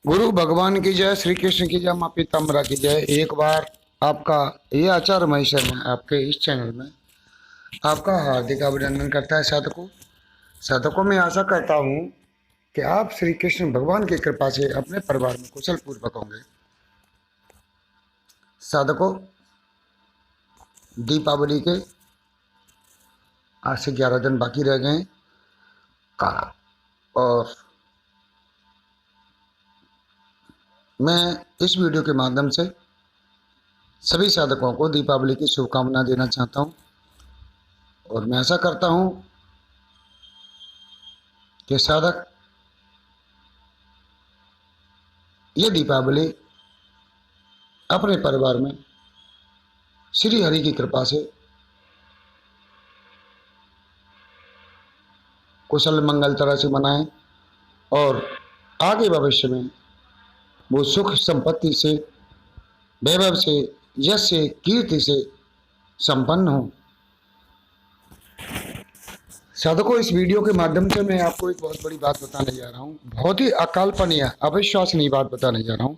गुरु भगवान की जय, श्री कृष्ण की जय, माँ पीताम्बरा की जय। एक बार आपका ये आचार्य महेश्वर में आपके इस चैनल में आपका हार्दिक अभिनंदन करता है। साधकों में आशा करता हूँ कि आप श्री कृष्ण भगवान की कृपा से अपने परिवार में कुशल पूर्वक होंगे। साधकों, दीपावली के आज से 11 दिन बाकी रह गए हैं और मैं इस वीडियो के माध्यम से सभी साधकों को दीपावली की शुभकामना देना चाहता हूँ और मैं आशा करता हूँ कि साधक ये दीपावली अपने परिवार में श्री हरि की कृपा से कुशल मंगल तरह से मनाएं और आगे भविष्य में वो सुख संपत्ति से, वैभव से, यश से, कीर्ति से संपन्न हो। साधकों, इस वीडियो के माध्यम से मैं आपको एक बहुत बड़ी बात बताने जा रहा हूँ। बहुत ही अकाल्पनीय, अविश्वसनीय बात बताने जा रहा हूँ।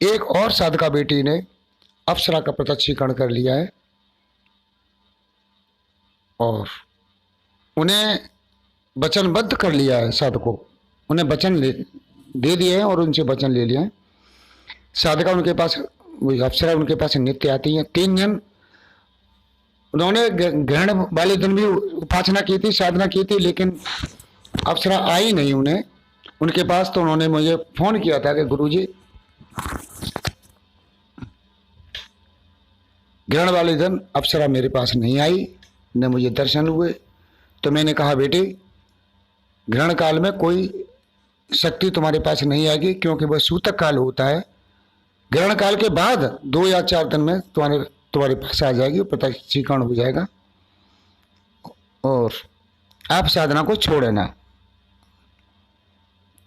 एक और साधका बेटी ने अप्सरा का प्रत्यक्षीकरण कर लिया है और उन्हें वचनबद्ध कर लिया है। साधकों, उन्हें वचन दे दिए हैं और उनसे वचन ले लिया है। साधका उनके पास, अप्सरा उनके पास नित्य आती है। 3 जन उन्होंने ग्रहण वाले दिन भी उपासना की थी, साधना की थी, लेकिन अप्सरा आई नहीं उनके पास। तो उन्होंने मुझे फोन किया था कि गुरुजी, ग्रहण वाले दिन अप्सरा मेरे पास नहीं आई, न मुझे दर्शन हुए। तो मैंने कहा, बेटी, ग्रहण काल में कोई शक्ति तुम्हारे पास नहीं आएगी, क्योंकि वह सूतक काल होता है। ग्रहण काल के बाद 2 या 4 दिन में तुम्हारे पास आ जाएगी, प्रत्यक्षीकरण हो जाएगा और आप साधना को छोड़ देना।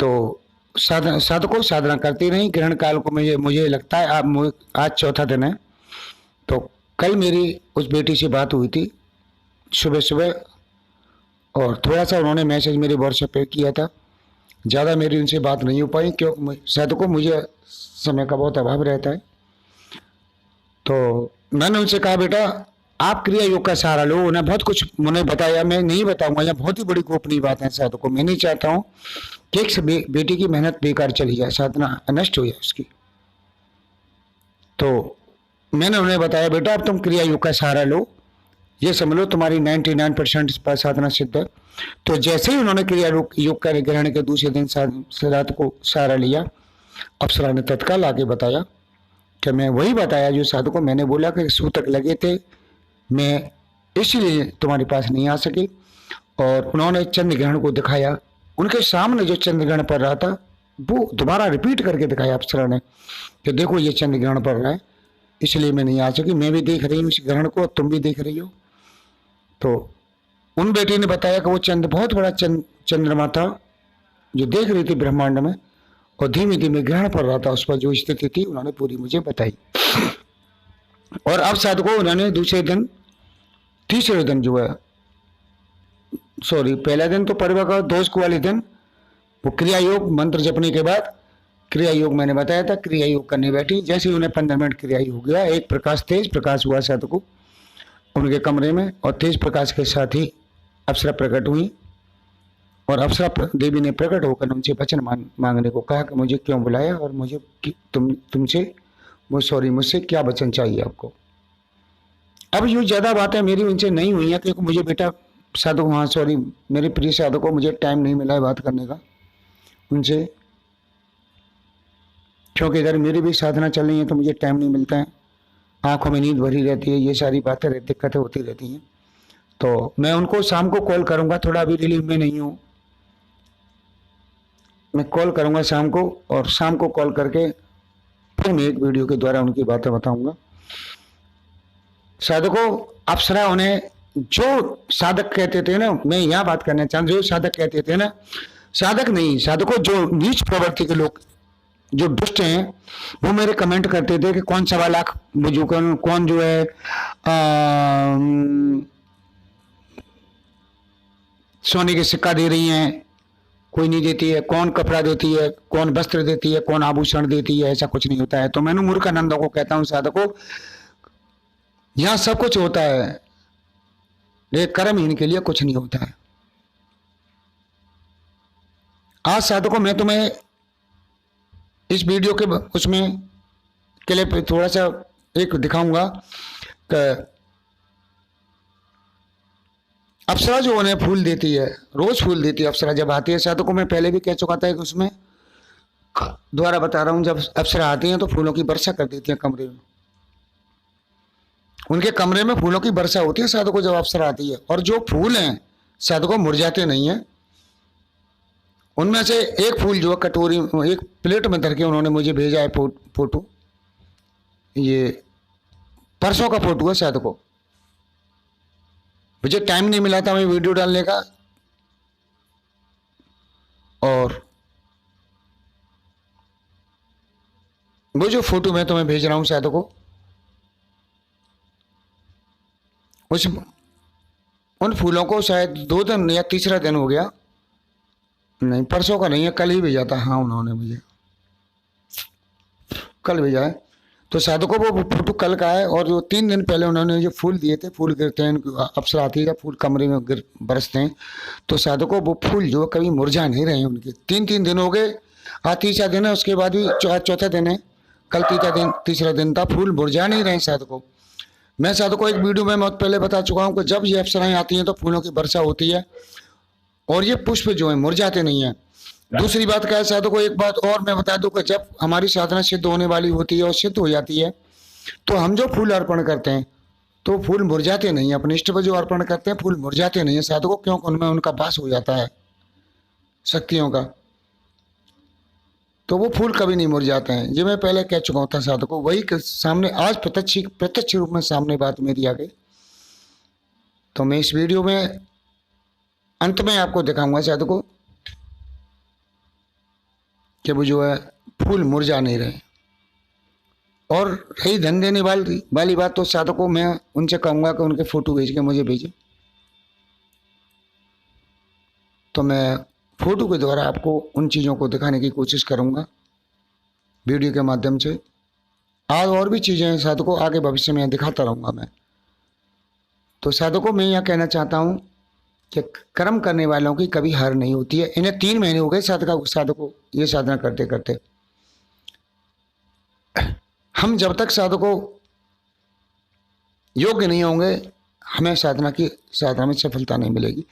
तो साधकों साधना करती नहीं। ग्रहण काल को मुझे लगता है आज चौथा दिन है। तो कल मेरी उस बेटी से बात हुई थी सुबह सुबह और थोड़ा सा उन्होंने मैसेज मेरे व्हाट्सएप पे किया था। ज़्यादा मेरी उनसे बात नहीं हो पाई, क्योंकि साधकों मुझे समय का बहुत अभाव रहता है। तो मैंने उनसे कहा, बेटा, आप क्रिया योग का सहारा लो। उन्हें बहुत कुछ बताया, मैं नहीं बताऊंगा, यह बहुत ही बड़ी गोपनीय बात है। साधकों, मैं नहीं चाहता हूँ कि एक बेटी की मेहनत बेकार चली जाए, साधना नष्ट हो जाए उसकी। तो मैंने उन्हें बताया, बेटा, अब तुम क्रिया योग का सहारा लो, ये समझ लो तुम्हारी 99% पर साधना सिद्ध है। तो जैसे ही उन्होंने क्रिया योग का ग्रहण के दूसरे दिन रात को सहारा लिया, अप्सरा ने तत्काल आगे बताया कि मैं वही बताया जो साधकों मैंने बोला कि सूतक लगे थे, मैं इसलिए तुम्हारे पास नहीं आ सकी। और उन्होंने चंद्र ग्रहण को दिखाया, उनके सामने जो चंद्र ग्रहण पड़ रहा था वो दोबारा रिपीट करके दिखाया अप्सरा ने कि देखो ये चंद्र ग्रहण पड़ रहा है, इसलिए मैं नहीं आ सकी। मैं भी देख रही हूँ इस ग्रहण को, तुम भी देख रही हो। तो उन बेटी ने बताया कि वो बहुत बड़ा चंद्रमा था जो देख रही थी ब्रह्मांड में, और धीमे धीमे ग्रहण पड़ रहा था। उस पर जो स्थिति थी उन्होंने पूरी मुझे बताई। और अब साधकों, उन्होंने दूसरे दिन, तीसरे दिन जो है, सॉरी, पहला दिन तो परिवार का दोष वाले दिन, वो क्रिया योग मंत्र जपने के बाद क्रिया योग मैंने बताया था, क्रिया योग करने बैठी। जैसे ही उन्हें 15 मिनट क्रिया योग हो गया, एक तेज प्रकाश हुआ साधकों उनके कमरे में, और तेज प्रकाश के साथ ही अप्सरा प्रकट हुई। और अप्सरा देवी ने प्रकट होकर उनसे वचन मांगने को कहा कि मुझे क्यों बुलाया और मुझे मुझसे क्या वचन चाहिए आपको। अब यूँ ज़्यादा बातें मेरी उनसे नहीं हुई हैं, क्योंकि मुझे, बेटा, साधु, हाँ सॉरी, मेरे प्रिय साधकों, मुझे टाइम नहीं मिला है बात करने का उनसे, क्योंकि इधर मेरी भी साधना चल रही है तो मुझे टाइम नहीं मिलता है। आंखों में नींद भरी रहती है, ये सारी बातें दिक्कतें होती रहती हैं। तो मैं उनको शाम को कॉल करूंगा, थोड़ा अभी रिलीव में नहीं हूँ, मैं कॉल करूंगा शाम को, और शाम को कॉल करके फिर मैं एक वीडियो के द्वारा उनकी बातें बताऊंगा। साधकों, अप्सरा उन्हें जो साधक कहते थे ना, मैं यहाँ बात करना चाहता हूँ, जो साधक कहते थे ना, साधक नहीं, साधकों, जो नीच प्रवृत्ति के लोग, जो दुष्ट हैं, वो मेरे कमेंट करते थे कि कौन 1.25 लाख कौन जो है सोने के सिक्का दे रही हैं, कोई नहीं देती है। कौन कपड़ा देती है, कौन वस्त्र देती है, कौन आभूषण देती है, ऐसा कुछ नहीं होता है। तो मैं मूर्खानंदों को कहता हूँ साधकों, यहाँ सब कुछ होता है, लेकिन कर्महीन के लिए कुछ नहीं होता है। आज साधकों मैं तुम्हें इस वीडियो के उसमें क्लिप थोड़ा सा एक दिखाऊंगा कि अप्सरा जो उन्हें फूल देती है, रोज फूल देती है अप्सरा जब आती है। साधकों मैं पहले भी कह चुका था कि उसमें दोबारा बता रहा हूं, जब अप्सरा आती हैं तो फूलों की वर्षा कर देती है कमरे में। उनके कमरे में फूलों की वर्षा होती है साधकों जब अप्सरा आती है। और जो फूल हैं साधकों मुरझाते नहीं है। उनमें से एक फूल जो कटोरी एक प्लेट में धर के उन्होंने मुझे भेजा है फोटो, ये परसों का फोटो है साधकों। मुझे टाइम नहीं मिला था मैं वीडियो डालने का, और वो जो फोटो मैं तुम्हें भेज रहा हूं साधकों, उन फूलों को शायद 2 दिन या तीसरा दिन हो गया, नहीं परसों का नहीं है, कल ही भेजा था। हाँ उन्होंने मुझे कल भेजा है। तो साधकों वो फोटो कल का है। और जो 3 दिन पहले उन्होंने जो फूल दिए थे, फूल गिरते हैं, अप्सरा आती है, फूल कमरे में बरसते हैं, तो साधकों वो फूल जो कभी मुरझा नहीं रहे हैं उनके। 3 दिन हो गए, आज तीसरा दिन है, उसके बाद भी चौथा दिन है, कल तीसरा दिन था, फूल मुरझा नहीं रहे साधकों। मैं साधकों एक वीडियो में बहुत पहले बता चुका हूँ कि जब ये अप्सराएं आती हैं तो फूलों की वर्षा होती है और ये पुष्प जो है मुरझाते नहीं है। दूसरी बात क्या है साधकों, एक बात और मैं बता दूं कि जब हमारी साधना सिद्ध होने वाली होती है और सिद्ध हो जाती है तो हम जो फूल अर्पण करते हैं तो फूल मुरझाते नहीं है। अपने इष्ट पर जो अर्पण करते हैं फूल मुरझाते नहीं है साधकों, क्योंकि उनमें उनका वास हो जाता है शक्तियों का, तो वो फूल कभी नहीं मुरझाते हैं। ये मैं पहले कह चुका था साधकों, वही सामने आज प्रत्यक्ष रूप में सामने बात मेरी आ गई। तो मैं इस वीडियो में अंत में आपको दिखाऊंगा साधकों कि वो जो है फूल मुरझा नहीं रहे। और रही धन देने वाली बात, तो साधकों मैं उनसे कहूंगा कि उनके फोटो भेज के मुझे भेजें, तो मैं फोटो के द्वारा आपको उन चीज़ों को दिखाने की कोशिश करूंगा वीडियो के माध्यम से। आज और भी चीज़ें हैं साधकों, आगे भविष्य में दिखाता रहूंगा मैं। तो साधकों मैं यह कहना चाहता हूं कि कर्म करने वालों की कभी हार नहीं होती है। इन्हें 3 महीने हो गए साधकों ये साधना करते करते। हम जब तक साधकों योग्य नहीं होंगे हमें साधना में सफलता नहीं मिलेगी।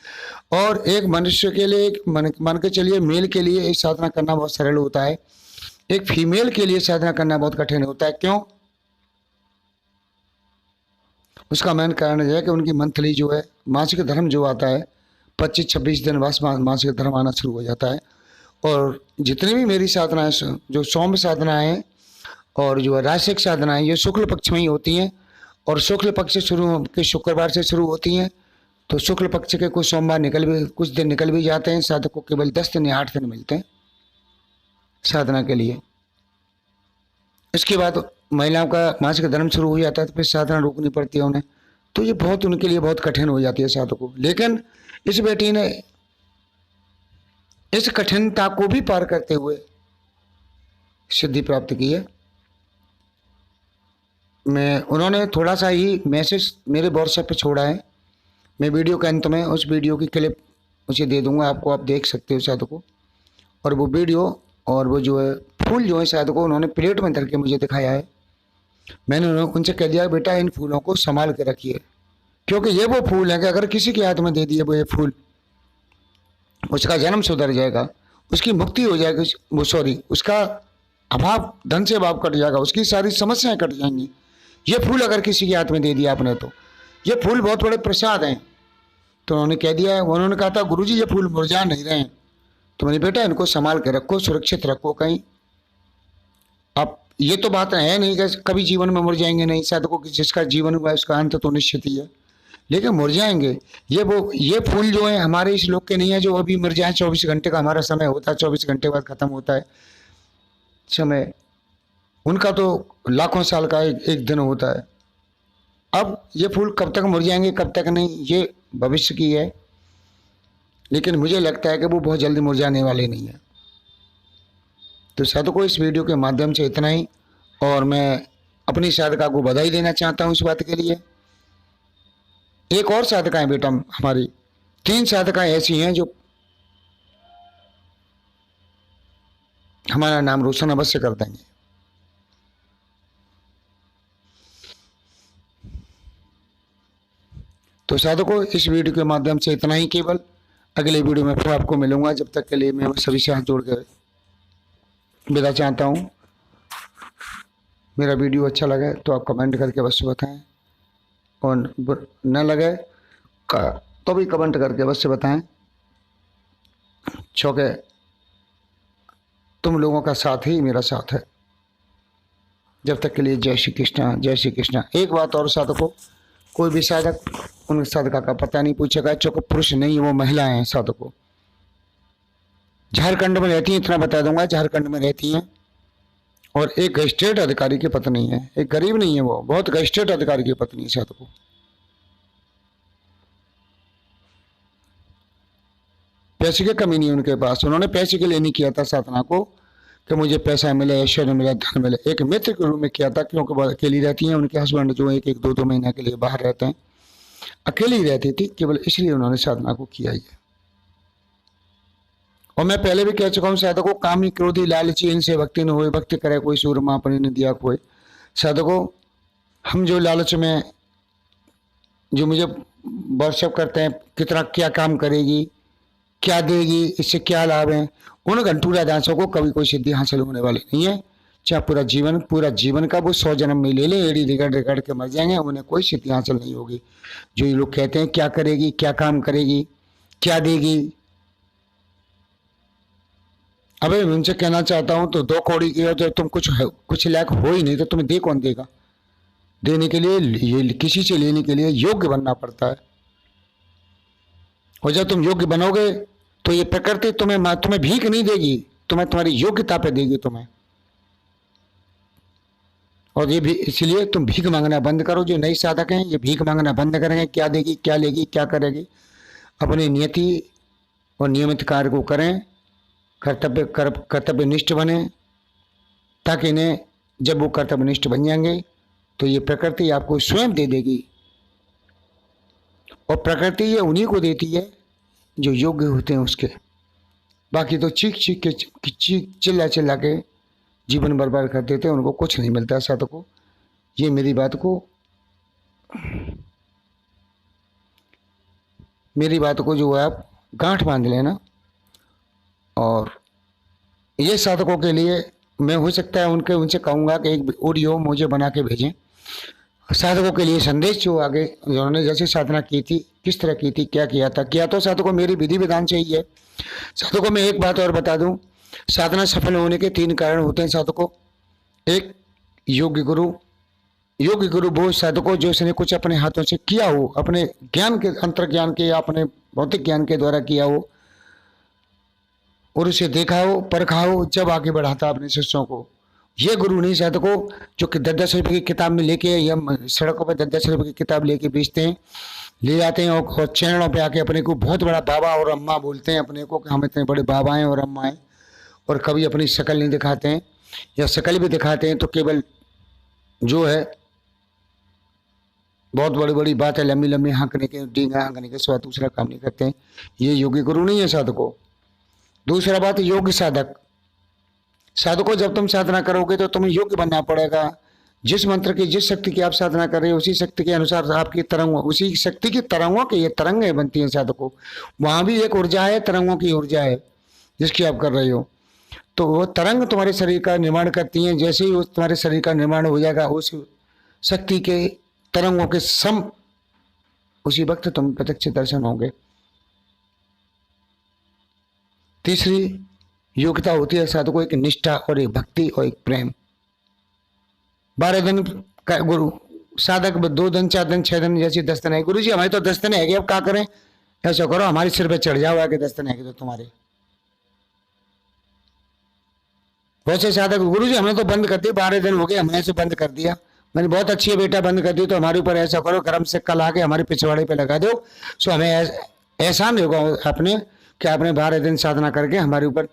और एक मनुष्य के लिए, एक मान के चलिए मेल के लिए एक साधना करना बहुत सरल होता है, एक फीमेल के लिए साधना करना बहुत कठिन होता है। क्यों? उसका मेन कारण यह है कि उनकी मंथली जो है मासिक धर्म जो आता है 25-26 दिन बाद मासिक धर्म आना शुरू हो जाता है। और जितनी भी मेरी साधनाएं जो सौम्य साधनाएं हैं और जो राशिक साधनाएं ये शुक्ल पक्ष में ही होती हैं। और शुक्ल पक्ष शुक्रवार से शुरू होती हैं, तो शुक्ल पक्ष के कुछ सोमवार कुछ दिन निकल भी जाते हैं। साधक को केवल 10 दिन या 8 दिन मिलते हैं साधना के लिए। इसके बाद महिलाओं का मासिक धर्म शुरू हो जाता है, तो फिर साधना रोकनी पड़ती है उन्हें। तो ये बहुत उनके लिए बहुत कठिन हो जाती है साधकों। लेकिन इस बेटी ने इस कठिनता को भी पार करते हुए सिद्धि प्राप्त की है। उन्होंने थोड़ा सा ही मैसेज मेरे व्हाट्सएप पे छोड़ा है, मैं वीडियो के अंत में उस वीडियो की क्लिप उसे दे दूंगा आपको, आप देख सकते हो साधकों। और वो वीडियो और वो जो है फूल जो है साधकों उन्होंने प्लेट में धर के मुझे दिखाया है। मैंने उनसे कह दिया बेटा इन फूलों को संभाल के रखिए, क्योंकि ये वो फूल है कि अगर किसी के हाथ में दे दिए वो ये फूल, उसका जन्म सुधर जाएगा, उसकी मुक्ति हो जाएगी, उसका अभाव धन से अभाव कट जाएगा, उसकी सारी समस्याएं कट जाएंगी। ये फूल अगर किसी के हाथ में दे दिया आपने तो ये फूल बहुत बड़े प्रसाद हैं। तो उन्होंने कह दिया है, उन्होंने कहा था गुरुजी ये फूल मुरझा नहीं रहे हैं, तो मैंने बेटा इनको संभाल के रखो, सुरक्षित रखो कहीं। अब ये तो बात है नहीं कि कभी जीवन में मुरझाएंगे, नहीं साधकों की जिसका जीवन हुआ है उसका अंत तो निश्चित ही है, लेकिन मुरझाएंगे। ये फूल जो है हमारे इस लोक के नहीं है जो अभी मुरझाए। 24 घंटे का हमारा समय होता है, 24 घंटे बाद खत्म होता है समय, उनका तो लाखों साल का एक दिन होता है। अब ये फूल कब तक मुरझाएंगे कब तक नहीं, ये भविष्य की है। लेकिन मुझे लगता है कि वो बहुत जल्दी मुरझाने वाले नहीं है। तो साधकों, इस वीडियो के माध्यम से इतना ही, और मैं अपनी साधका को बधाई देना चाहता हूँ इस बात के लिए। एक और साधका है बेटा, हमारी 3 साधकाएं ऐसी हैं जो हमारा नाम रोशन अवश्य कर देंगे। तो साधकों, इस वीडियो के माध्यम से इतना ही केवल। अगले वीडियो में फिर आपको मिलूंगा। जब तक के लिए मैं सभी से हाथ जोड़ कर विदा चाहता हूँ। मेरा वीडियो अच्छा लगे तो आप कमेंट करके अवश्य बताएं, और न लगे तो भी कमेंट करके अवश्य बताएं, क्योंकि तुम लोगों का साथ ही मेरा साथ है। जब तक के लिए जय श्री कृष्णा, जय श्री कृष्णा। एक बात और साधकों, कोई भी साधक उन साधका का पता नहीं पूछेगा, क्योंकि पुरुष नहीं वो महिलाएं हैं साधकों। झारखंड में रहती हैं, इतना बता दूंगा, झारखंड में रहती हैं, और एक गैस्ट्रेट अधिकारी की पत्नी है। एक गरीब नहीं है, वो बहुत गैस्ट्रेट अधिकारी की पत्नी है साधकों। पैसे की कमी नहीं उनके पास। उन्होंने पैसे के लिए नहीं किया था साधना को कि मुझे पैसा मिले, ऐश्वर्य मिले, धन मिले। एक मित्र के रूप में किया था, क्योंकि वो अकेली रहती हैं। उनके हस्बैंड जो 1-1, 2-2 महीने के लिए बाहर रहते हैं, अकेली रहती थी, केवल इसलिए उन्होंने साधना को किया ही है। और मैं पहले भी कह चुका हूँ साधकों, कामी क्रोधी लालची इनसे भक्ति न हुई, भक्ति करे कोई सूरमा अपने ने दिया कोई। साधकों, हम जो लालच में जो मुझे व्हाट्सएप करते हैं, कितना क्या काम करेगी, क्या देगी, इससे क्या लाभ है, उन घंटूरा दासों को कभी कोई सिद्धि हासिल होने वाली नहीं है। चाहे पूरा जीवन का वो 100 जन्म में ले ले, एड़ी रिगड़ के मर जाएंगे, उन्हें कोई सिद्धि हासिल नहीं होगी। जो ये लोग कहते हैं क्या करेगी, क्या काम करेगी, क्या देगी, अबे मैं उनसे कहना चाहता हूं, तो 2 कौड़ी की हो तो तुम कुछ लायक हो ही नहीं, तो तुम्हें दे कौन देगा। देने के लिए, ये किसी से लेने के लिए योग्य बनना पड़ता है। और जब तुम योग्य बनोगे तो ये प्रकृति तुम्हें भीख नहीं देगी, तुम्हारी योग्यता पे देगी तुम्हें। और ये भी इसलिए तुम भीख मांगना बंद करो। जो नई साधक हैं ये भीख मांगना बंद करेंगे। क्या देगी, क्या लेगी, क्या करेगी, अपनी नियति और नियमित कार्य को करें, कर्तव्यनिष्ठ बने, ताकि इन्हें जब वो कर्तव्यनिष्ठ बन जाएंगे तो ये प्रकृति आपको स्वयं दे देगी। और प्रकृति ये उन्हीं को देती है जो योग्य होते हैं उसके। बाकी तो चीख चिल्ला के जीवन बर्बाद कर देते हैं, उनको कुछ नहीं मिलता साधकों। ये मेरी बात को जो है आप गांठ बांध लेना। और ये साधकों के लिए मैं हो सकता है उनसे कहूँगा कि एक ऑडियो मुझे बना के भेजें, साधकों के लिए संदेश जो आगे उन्होंने जैसे साधना की थी, किस तरह की थी, क्या किया था। क्या तो साधकों मेरी विधि विधान से ही है। साधकों में एक बात और बता दूं, साधना सफल होने के 3 कारण होते हैं साधकों। एक, योग्य गुरु वो साधकों जो इसने कुछ अपने हाथों से किया हो, अपने ज्ञान के, अंतर्ज्ञान के या अपने भौतिक ज्ञान के द्वारा किया हो, और उसे देखा हो, परखा हो, जब आगे बढ़ाता अपने शिष्यों को। ये गुरु नहीं साधकों जो कि 10-10 रुपये की किताब में लेके, या सड़कों पर 10-10 रुपये की किताब लेके बेचते हैं, ले जाते हैं, और चैनलों पे आके अपने को बहुत बड़ा बाबा और अम्मा बोलते हैं अपने को कि हम इतने बड़े बाबा हैं और अम्मा हैं, और कभी अपनी शक्ल नहीं दिखाते हैं, या शक्ल भी दिखाते हैं तो केवल जो है बहुत बड़ी बड़ी बात है, लंबी लंबी हाँकने के, डींगा हाँकने के सिवा दूसरा काम नहीं करते हैं। ये योगी गुरु नहीं है साधकों। दूसरा बात, योग्य साधकों जब तुम साधना करोगे तो तुम्हें योग्य बनना पड़ेगा। जिस मंत्र की, जिस शक्ति की आप साधना कर रहे हो, उसी शक्ति के अनुसार आपकी तरंग, उसी शक्ति की तरंगों की ये तरंगें बनती हैं साधकों। वहां भी एक ऊर्जा है, तरंगों की ऊर्जा है जिसकी आप कर रहे हो। तो वो तरंग तुम्हारे शरीर का निर्माण करती हैं। जैसे ही तुम्हारे शरीर का निर्माण हो जाएगा उस शक्ति के तरंगों के सम, उसी वक्त तुम प्रत्यक्ष दर्शन होंगे। तीसरी योग्यता होती है साधकों एक निष्ठा और एक भक्ति और एक प्रेम। 12 दिन का गुरु साधक 2 दिन 4 दिन 6 दिन जैसे 10 दिन है। गुरु जी हमारे तो 10 दिन है, अब क्या करें। ऐसा करो हमारे सिर पे चढ़ जाओ आके 10 दिन है तो तुम्हारे। बहुत से साधक गुरु जी हमने तो बंद कर दिया, 12 दिन हो गए हमने से बंद कर दिया। मैंने बहुत अच्छी है बेटा, बंद कर दी तो हमारे ऊपर ऐसा करो गरम सिक्का ला के हमारे पिछवाड़े पे लगा दो, सो हमें एहसान होगा अपने कि आपने 12 दिन साधना करके हमारे ऊपर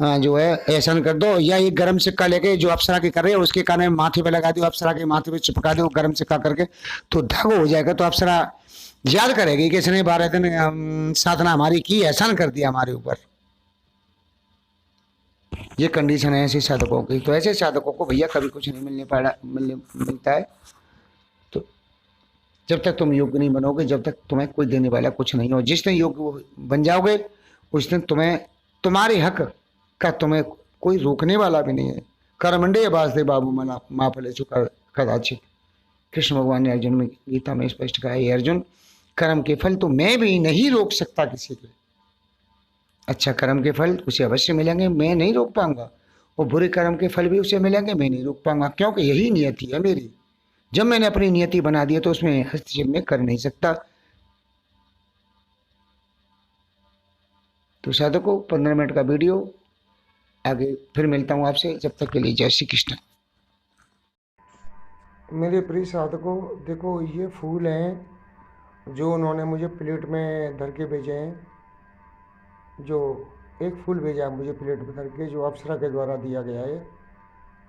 जो है एहसान कर दो, या ये गरम सिक्का लेके जो अप्सरा की कर रहे हो उसके कान में माथे पे लगा दो, अप्सरा के माथे पे चिपका दो गरम सिक्का करके, तो धागो हो जाएगा। तो अप्सरा याद करेगी कि इसने 12 दिन साधना हमारी की, एहसान कर दिया हमारे ऊपर। ये कंडीशन है ऐसे साधकों की। तो ऐसे साधकों को भैया कभी कुछ नहीं मिलता है। तो जब तक तुम योग्य नहीं बनोगे, जब तक तुम्हें कोई देने वाला कुछ नहीं हो, जिस दिन योग्य बन जाओगे उस दिन तुम्हें तुम्हारे हक का तुम्हें कोई रोकने वाला भी नहीं है। कर्मंडे बासदे बाबू मना माँ फले चुका कदाचित। कृष्ण भगवान ने अर्जुन में गीता में स्पष्ट कहा है, अर्जुन कर्म के फल तो मैं भी नहीं रोक सकता किसी के। अच्छा कर्म के फल उसे अवश्य मिलेंगे, मैं नहीं रोक पाऊंगा, और बुरे कर्म के फल भी उसे मिलेंगे, मैं नहीं रोक पाऊंगा, क्योंकि यही नियति है मेरी। जब मैंने अपनी नियति बना दी है तो उसमें हस्तक्षेप में कर नहीं सकता। तो साधकों 15 मिनट का वीडियो, आगे फिर मिलता हूँ आपसे, जब तक के लिए जय श्री कृष्ण। मेरे प्रिय साधकों, देखो ये फूल हैं जो उन्होंने मुझे प्लेट में धर के भेजे हैं। जो एक फूल भेजा है मुझे प्लेट में धर के, जो अप्सरा के द्वारा दिया गया है।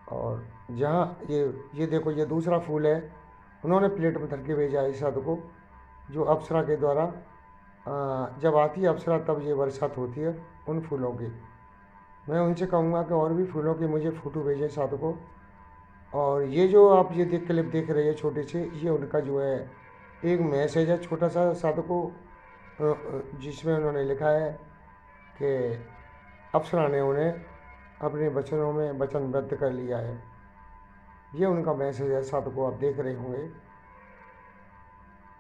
और जहाँ ये देखो ये दूसरा फूल है, उन्होंने प्लेट में धर के भेजा है साधकों, जो अप्सरा के द्वारा जब आती है अप्सरा तब ये बरसात होती है उन फूलों की। मैं उनसे कहूँगा कि और भी फूलों की मुझे फ़ोटो भेजें साधकों। और ये जो आप ये क्लिप देख रहे हैं छोटे से, ये उनका जो है एक मैसेज है छोटा सा साधकों, जिसमें उन्होंने लिखा है कि अप्सरा ने उन्हें अपने वचनों में वचनबद्ध कर लिया है। ये उनका मैसेज है साधकों, आप देख रहे होंगे।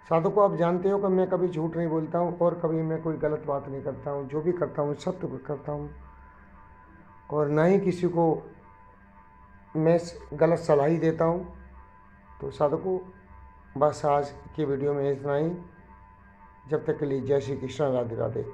साधकों आप जानते हो कि मैं कभी झूठ नहीं बोलता हूँ और कभी मैं कोई गलत बात नहीं करता हूँ। जो भी करता हूँ सत्य करता हूँ, और ना ही किसी को मैं गलत सलाह ही देता हूँ। तो साधकों बस आज की वीडियो में इतना ही। जब तक के लिए जय श्री कृष्ण, राधे राधे।